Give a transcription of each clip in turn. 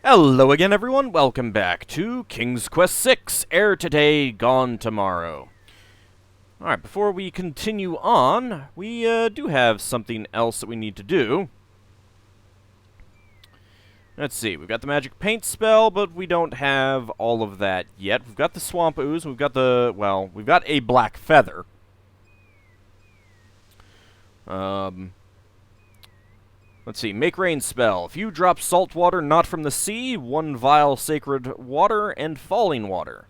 Hello again, everyone. Welcome back to King's Quest VI, Heir Today, Gone Tomorrow. Alright, before we continue on, we do have something else that we need to do. Let's see, we've got the magic paint spell, but we don't have all of that yet. We've got the swamp ooze, we've got the, well, we've got a black feather. Let's see, make rain spell. If you drop salt water not from the sea, 1 vial sacred water and falling water.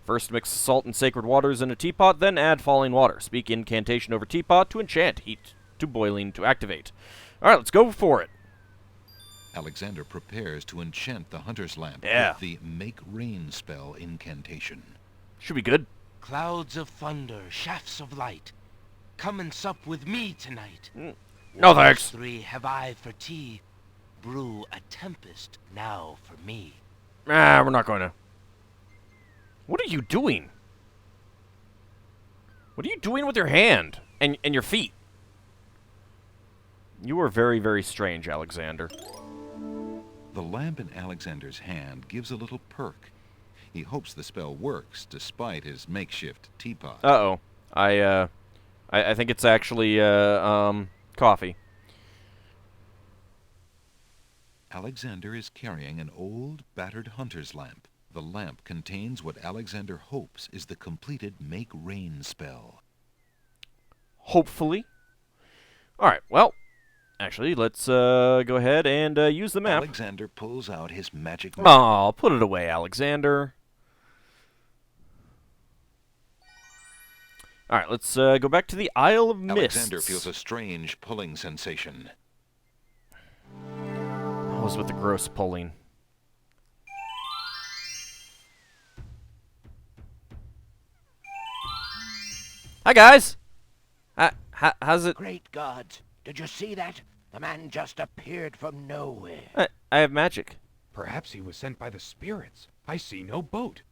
First mix salt and sacred waters in a teapot, then add falling water. Speak incantation over teapot to enchant, heat to boiling to activate. Alright, let's go for it. Alexander prepares to enchant the hunter's lamp Yeah. with the make rain spell incantation. Should be good. Clouds of thunder, shafts of light. Come and sup with me tonight. No thanks. 3 have I for tea. Brew a tempest now for me. Ah, we're not going to. What are you doing? What are you doing with your hand and your feet? You are very, very strange, Alexander. The lamp in Alexander's hand gives a little perk. He hopes the spell works despite his makeshift teapot. Uh-oh. I think it's actually, coffee. Alexander is carrying an old, battered hunter's lamp. The lamp contains what Alexander hopes is the completed make rain spell. Hopefully. Alright, well, actually, let's go ahead and use the map. Alexander pulls out his magic map. Oh, put it away, Alexander. Alright, let's go back to the Isle of Mists. Alexander feels a strange pulling sensation. What was with the gross pulling? Hi, guys! How's it? Great gods, did you see that? The man just appeared from nowhere. I have magic. Perhaps he was sent by the spirits. I see no boat.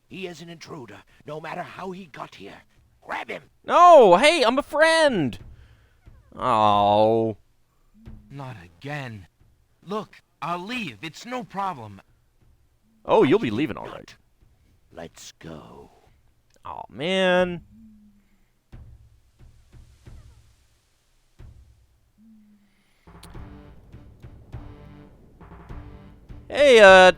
He is an intruder, no matter how he got here. Grab him! No! Hey, I'm a friend! Oh. Not again. Look, I'll leave. It's no problem. Oh, you'll be leaving all right. Let's go. Oh, man. Hey,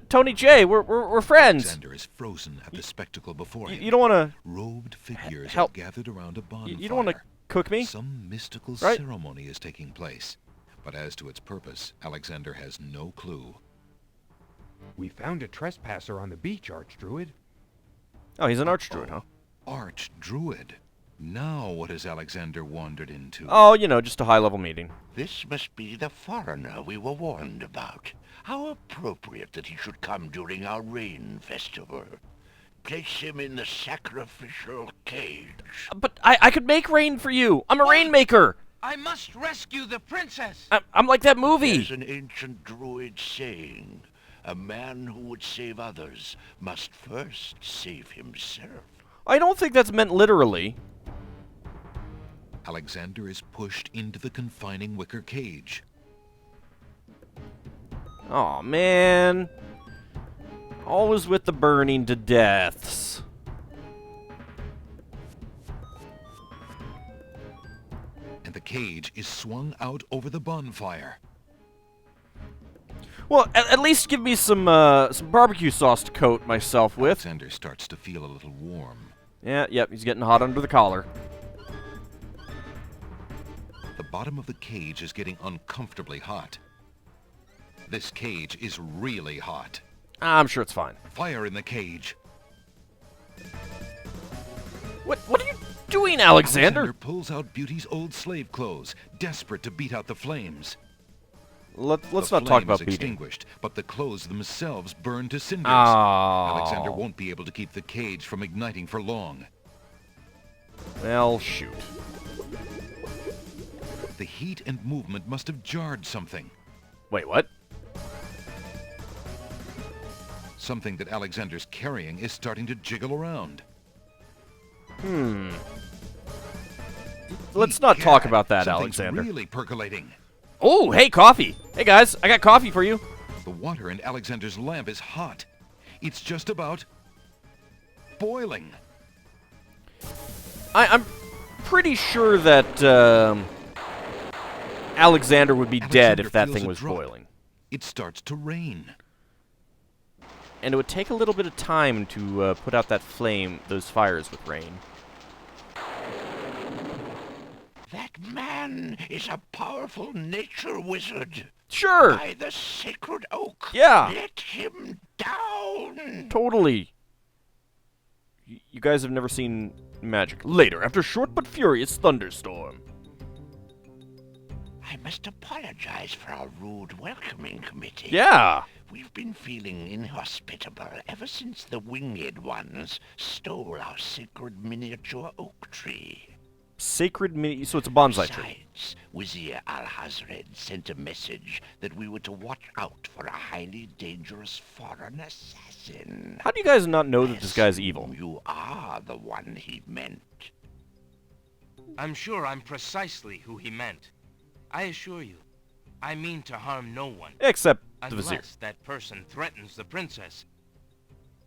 Tony J, we're friends. Alexander is frozen at the spectacle before him. You don't want to... Robed figures help. are gathered around a bonfire. You don't want to cook me? Some mystical Right? ceremony is taking place. But as to its purpose, Alexander has no clue. We found a trespasser on the beach, Archdruid. Oh, he's an archdruid, huh? Archdruid. Now what has Alexander wandered into? Oh, you know, just a high-level meeting. This must be the foreigner we were warned about. How appropriate that he should come during our rain festival. Place him in the sacrificial cage. But I could make rain for you. I'm a rainmaker. I must rescue the princess. I'm like that movie. There's an ancient druid saying, a man who would save others must first save himself. I don't think that's meant literally. Alexander is pushed into the confining wicker cage. Oh man. Always with the burning to deaths. And the cage is swung out over the bonfire. Well, at least give me some barbecue sauce to coat myself with. Alexander starts to feel a little warm. Yeah, yep, he's getting hot under the collar. The bottom of the cage is getting uncomfortably hot. This cage is really hot. I'm sure it's fine. Fire in the cage. What are you doing, Alexander? Pulls out Beauty's old slave clothes, desperate to beat out the flames. Let's The not talk flame about is beating. extinguished, but the clothes themselves burn to cinders. Oh. Alexander won't be able to keep the cage from igniting for long. Well, shoot. The heat and movement must have jarred something. Wait, what? Something that Alexander's carrying is starting to jiggle around. Let's not talk Egad, about that, something's Alexander. really percolating. Oh, hey, coffee. Hey, guys, I got coffee for you. The water in Alexander's lamp is hot. It's just about boiling. I'm pretty sure that Alexander would be dead if that feels thing a was drop. boiling. It starts to rain. And it would take a little bit of time to put out that flame, those fires with rain. That man is a powerful nature wizard. Sure! By the sacred oak. Yeah. Let him down. Totally. You guys have never seen magic. Later, after short but furious thunderstorm. I must apologize for our rude welcoming committee. Yeah! We've been feeling inhospitable ever since the winged ones stole our sacred miniature oak tree. Sacred mini... So it's a bonsai tree. Besides, Wazir Al-Hazred sent a message that we were to watch out for a highly dangerous foreign assassin. How do you guys not know that this guy's Assume evil? You are the one he meant. I'm sure I'm precisely who he meant. I assure you, I mean to harm no one. Except the Vizier. Unless that person threatens the princess.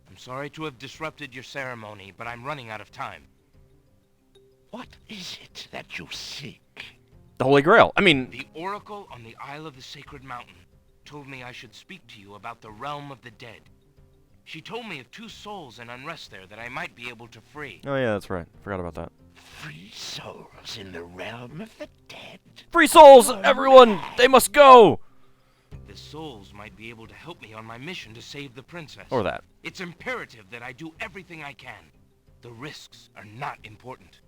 I'm sorry to have disrupted your ceremony, but I'm running out of time. What is it that you seek? The Holy Grail. I mean, The Oracle on the Isle of the Sacred Mountain told me I should speak to you about the realm of the dead. She told me of 2 souls in unrest there that I might be able to free. oh yeah, that's right. Forgot about that. Free souls in the realm of the dead? Free souls, everyone! They must go! The souls might be able to help me on my mission to save the princess. Or that. It's imperative that I do everything I can. The risks are not important.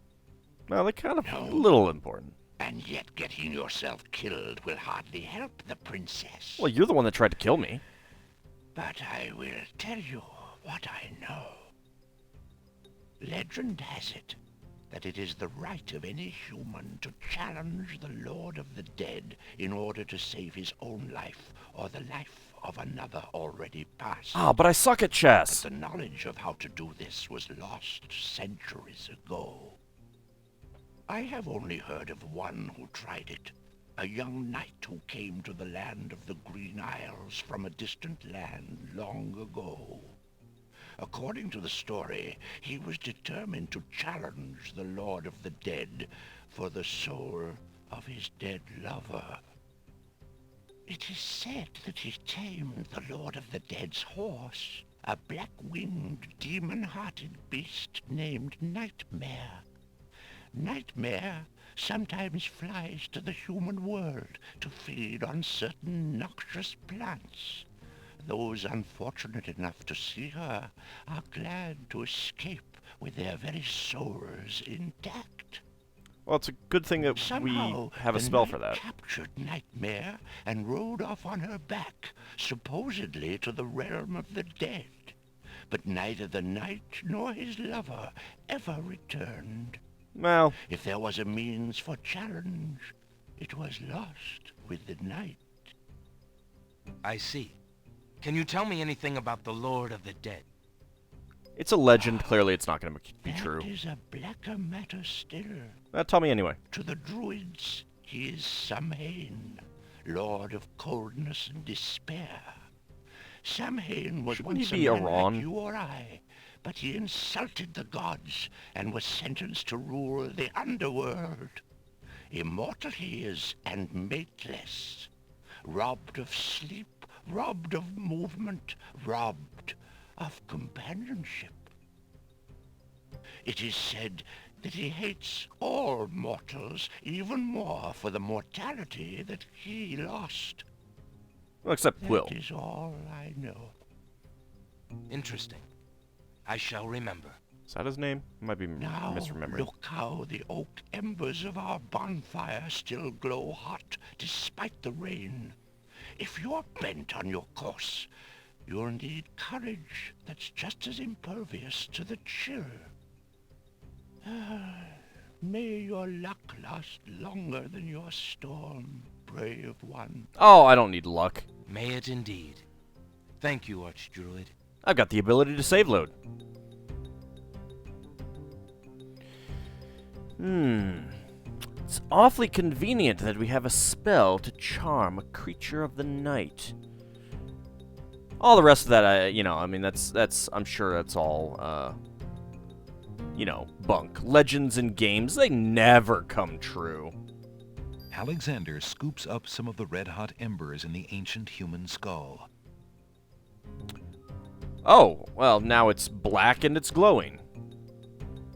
Well, they're kind of No. a little important. And yet getting yourself killed will hardly help the princess. Well, you're the one that tried to kill me. But I will tell you what I know. Legend has it that it is the right of any human to challenge the Lord of the Dead in order to save his own life or the life of another already past. Ah, but I suck at But chess. the knowledge of how to do this was lost centuries ago. I have only heard of one who tried it, a young knight who came to the land of the Green Isles from a distant land long ago. According to the story, he was determined to challenge the Lord of the Dead for the soul of his dead lover. It is said that he tamed the Lord of the Dead's horse, a black-winged, demon-hearted beast named Nightmare. Nightmare sometimes flies to the human world to feed on certain noxious plants. Those unfortunate enough to see her are glad to escape with their very souls intact. Well, it's a good thing that Somehow, we have a the spell knight for that. captured Nightmare and rode off on her back, supposedly to the realm of the dead. But neither the knight nor his lover ever returned. Well, If there was a means for challenge, it was lost with the night. I see. Can you tell me anything about the Lord of the Dead? it's a legend. Clearly, it's not going to be true. That is a blacker matter still. Tell me anyway. To the druids, he is Samhain, lord of coldness and despair. Samhain was Shouldn't once he be a man Iran? like you or I, but he insulted the gods and was sentenced to rule the underworld. Immortal he is and mateless, robbed of sleep, robbed of movement, robbed of companionship. It is said that he hates all mortals even more for the mortality that he lost. Well, except Quill. That is all I know. Interesting. I shall remember. Is that his name? I might be Now misremembering. look how the oak embers of our bonfire still glow hot despite the rain. If you're bent on your course, you'll need courage that's just as impervious to the chill. May your luck last longer than your storm, brave one. Oh, I don't need luck. May it indeed. Thank you, Archdruid. I've got the ability to save load. It's awfully convenient that we have a spell to charm a creature of the night. All the rest of that, you know, I mean, that's, I'm sure that's all, you know, bunk. Legends in games, they never come true. Alexander scoops up some of the red-hot embers in the ancient human skull. Oh, well, now it's black and it's glowing.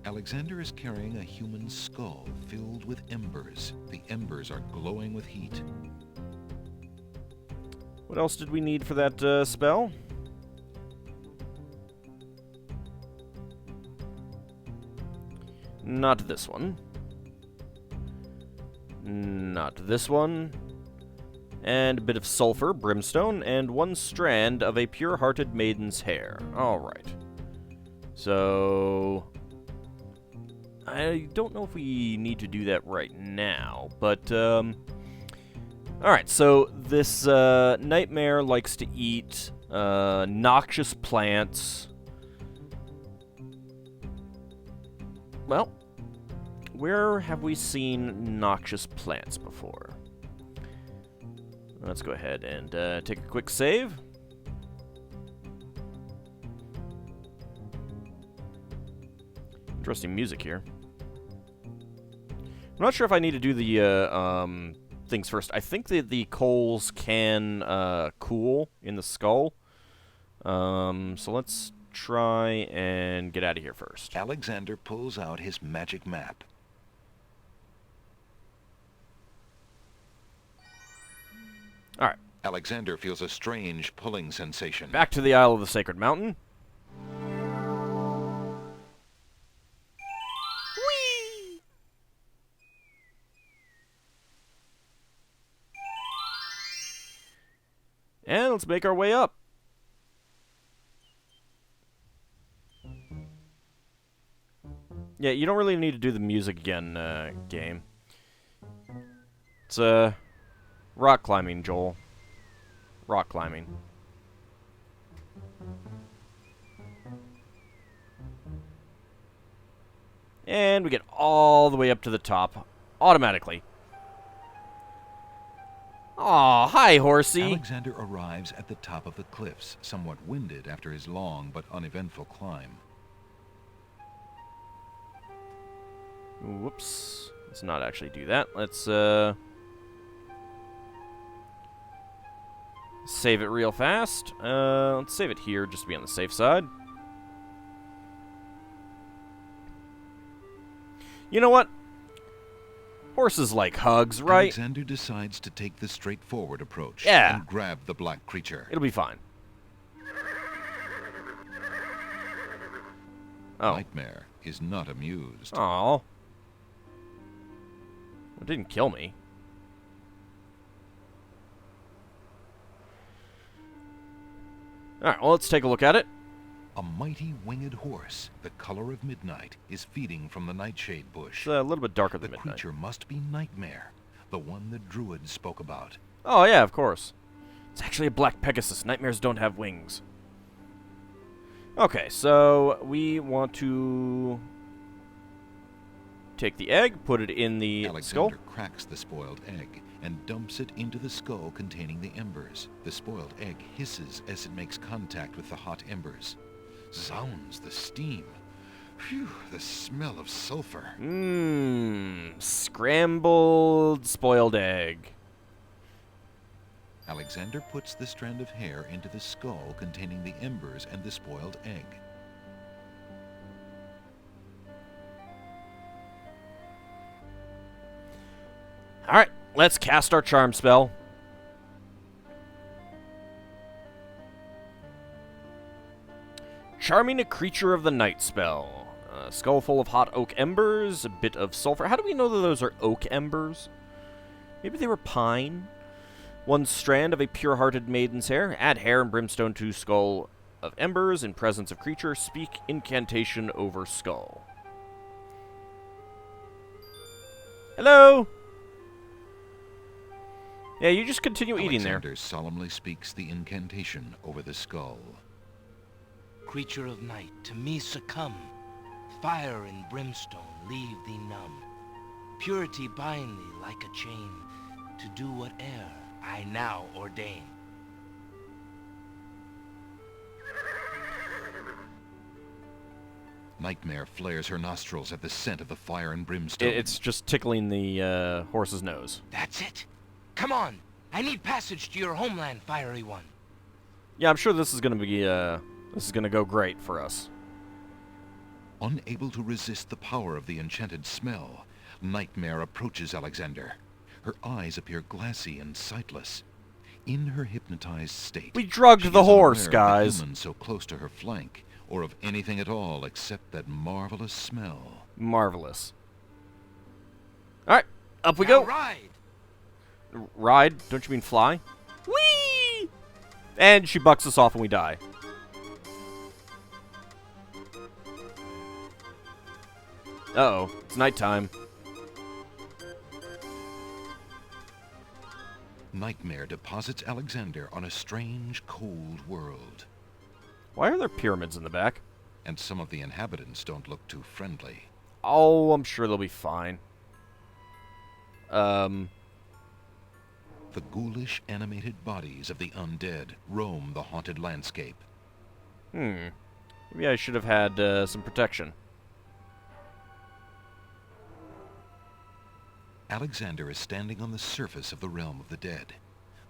Alexander is carrying a human skull filled with embers. The embers are glowing with heat. What else did we need for that spell? Not this one. Not this one. And a bit of sulfur, brimstone, and 1 strand of a pure-hearted maiden's hair. Alright. So... I don't know if we need to do that right now, but, Alright, so this, nightmare likes to eat, noxious plants. Well, where have we seen noxious plants before? Let's go ahead and take a quick save. Interesting music here. I'm not sure if I need to do the things first. I think that the coals can cool in the skull. So let's try and get out of here first. Alexander pulls out his magic map. Alright, Alexander feels a strange pulling sensation. back to the Isle of the Sacred Mountain. Whee! And let's make our way up. Yeah, you don't really need to do the music again, game. It's, rock climbing, Joel. Rock climbing. And we get all the way up to the top, automatically. Aw, hi, horsey. Alexander arrives at the top of the cliffs, somewhat winded after his long but uneventful climb. Whoops. Let's not actually do that. Let's, save it real fast. Let's save it here just to be on the safe side. You know what? Horses like hugs, right? Alexander decides to take the straightforward approach Yeah. and grab the black creature. It'll be fine. Oh. Nightmare is not amused. Aw. It didn't kill me. Alright, well, let's take a look at it. A mighty winged horse, the color of midnight, is feeding from the nightshade bush. It's a little bit darker The than midnight. creature must be Nightmare, the one the druid spoke about. Oh, yeah, of course. It's actually a black Pegasus. Nightmares don't have wings. Okay, so we want to take the egg, put it in the skull. Alexander cracks the spoiled egg and dumps it into the skull containing the embers. The spoiled egg hisses as it makes contact with the hot embers. Zounds, the steam. Phew, the smell of sulfur. Mmm, scrambled spoiled egg. Alexander puts the strand of hair into the skull containing the embers and the spoiled egg. Alright, let's cast our charm spell. Charming a creature of the night spell. A skull full of hot oak embers, a bit of sulfur. How do we know that those are oak embers? Maybe they were pine? 1 strand of a pure-hearted maiden's hair. Add hair and brimstone to skull of embers. In presence of creature, speak incantation over skull. Hello? Yeah, you just continue eating there. Alexander solemnly speaks the incantation over the skull. Creature of night, to me succumb. Fire and brimstone leave thee numb. Purity bind thee like a chain, to do whate'er I now ordain. Nightmare flares her nostrils at the scent of the fire and brimstone. It's just tickling the horse's nose. That's it. Come on. I need passage to your homeland, Fiery One. Yeah, I'm sure this is gonna be this is gonna go great for us. Unable to resist the power of the enchanted smell, Nightmare approaches Alexander. Her eyes appear glassy and sightless. In her hypnotized state, We drugged she the is horse, unaware of the guys. human so close to her flank, or of anything at all except that marvelous smell. Marvelous. All right, up we Now go. ride. Ride? Don't you mean fly? Whee! And she bucks us off and we die. Uh-oh, it's nighttime. Nightmare deposits Alexander on a strange, cold world, Why are there pyramids in the back? and some of the inhabitants don't look too friendly. Oh, I'm sure they'll be fine. The ghoulish, animated bodies of the undead roam the haunted landscape. Maybe I should have had some protection. Alexander is standing on the surface of the realm of the dead.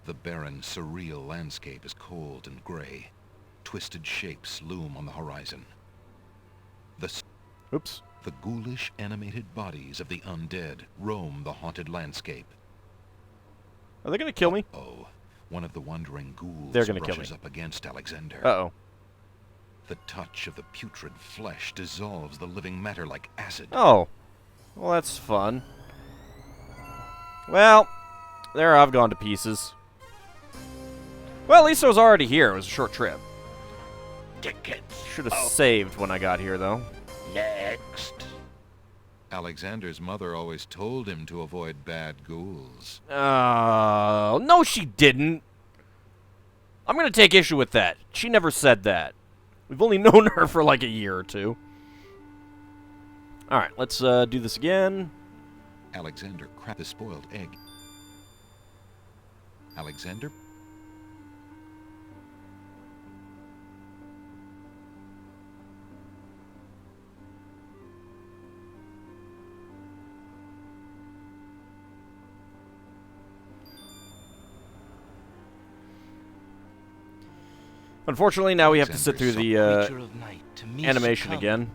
The barren, surreal landscape is cold and gray. Twisted shapes loom on the horizon. Oops. The ghoulish, animated bodies of the undead roam the haunted landscape. Are they gonna kill me? Oh, one of the wandering ghouls They're gonna kill brushes me. up against Alexander. Uh-oh. The touch of the putrid flesh dissolves the living matter like acid. Oh. Well, that's fun. Well, there I've gone to pieces. Well, at least I was already here. It was a short trip. Tickets. Should have saved when I got here, though. Next. Alexander's mother always told him to avoid bad ghouls. Oh, no she didn't. I'm gonna take issue with that. She never said that. We've only known her for like a year or two. Alright, let's do this again. Alexander cracked the spoiled egg. Alexander Unfortunately, now we have to sit through the Creature of night, to me animation succumb. again.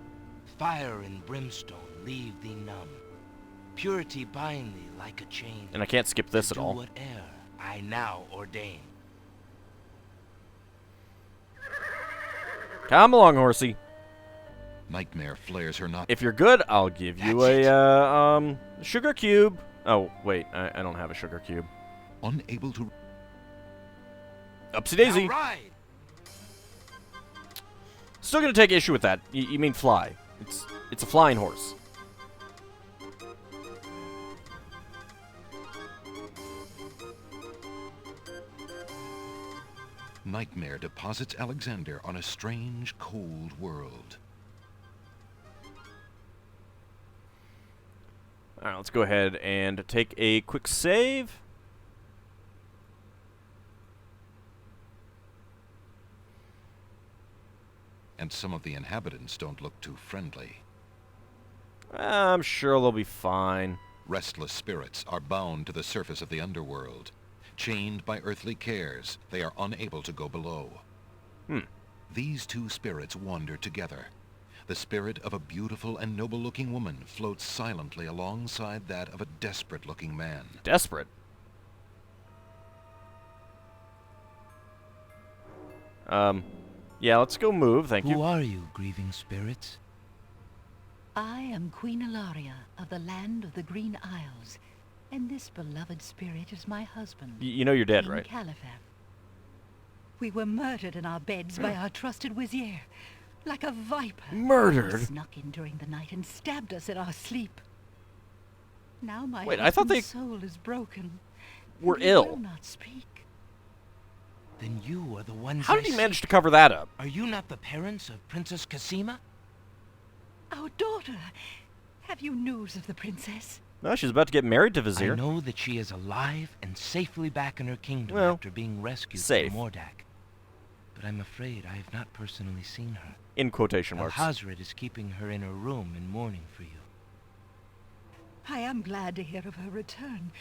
Fire and brimstone leave thee numb. Purity bind thee like a chain. And I can't skip this to at do all. whate'er I now ordain. Come along, horsey. Nightmare flares her not. If you're good, I'll give you That's a sugar cube. Oh, wait, I don't have a sugar cube. Unable to Upsy daisy. Now ride. Still gonna take issue with that. You mean fly. It's a flying horse. Nightmare deposits Alexander on a strange, cold world. Alright, let's go ahead and take a quick save. And some of the inhabitants don't look too friendly. I'm sure they'll be fine. Restless spirits are bound to the surface of the underworld. Chained by earthly cares, they are unable to go below. These two spirits wander together. The spirit of a beautiful and noble-looking woman floats silently alongside that of a desperate-looking man. Desperate. Yeah, let's go move, thank Who you. are you, grieving spirits? I am Queen Ilaria of the land of the Green Isles, and this beloved spirit is my husband. You know you're dead, King right? Caliphan. We were murdered in our beds by our trusted vizier, like a viper. He Murdered? snuck in during the night and stabbed us in our sleep. Now my Wait, I thought they husband's soul is broken. were and he ill. will not speak. Then you are the ones How I did he seek. manage to cover that up? Are you not the parents of Princess Cassima? Our daughter! Have you news of the princess? No, she's about to get married to I Vizier. know that she is alive and safely back in her kingdom Well, after being rescued safe. from Mordak. but I'm afraid I have not personally seen her. In quotation Al marks. Hazred is keeping her in her room in mourning for you. I am glad to hear of her return,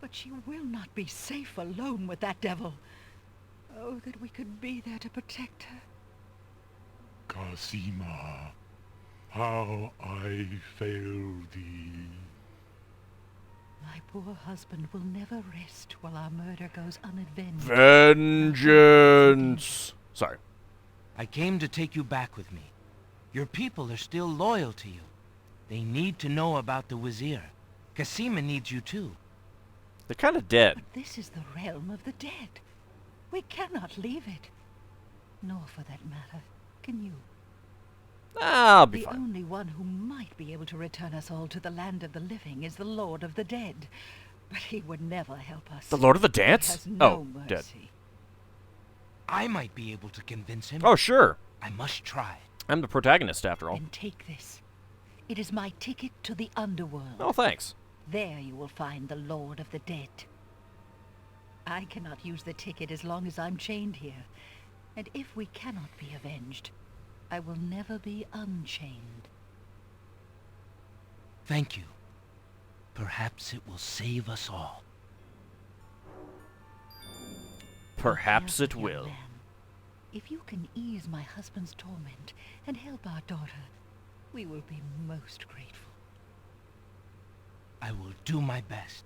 but she will not be safe alone with that devil. Oh, that we could be there to protect her. Cosima, how I fail thee. My poor husband will never rest while our murder goes unavenged. Vengeance! Sorry. I came to take you back with me. Your people are still loyal to you. They need to know about the Wazir. Cosima needs you too. They're kind of dead. But this is the realm of the dead. We cannot leave it. Nor, for that matter, can you. I'll be The fine. only one who might be able to return us all to the land of the living is the Lord of the Dead. But he would never help us. The Lord of the He Dance? has no Oh, mercy. dead. I might be able to convince him. Oh, sure. I must try. I'm the protagonist, after all. Then take this. It is my ticket to the underworld. Oh, thanks. There you will find the Lord of the Dead. I cannot use the ticket as long as I'm chained here. And if we cannot be avenged, I will never be unchained. Thank you. Perhaps it will save us all. Perhaps Now, it young will. man, if you can ease my husband's torment and help our daughter, we will be most grateful. I will do my best.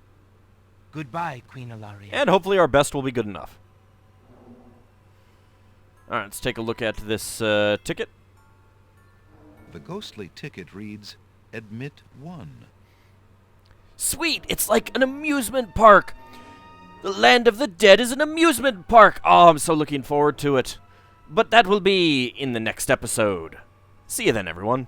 Goodbye, Queen Ilaria. And hopefully our best will be good enough. Alright, let's take a look at this ticket. The ghostly ticket reads, Admit 1. Sweet! It's like an amusement park! The Land of the Dead is an amusement park! Oh, I'm so looking forward to it. But that will be in the next episode. See you then, everyone.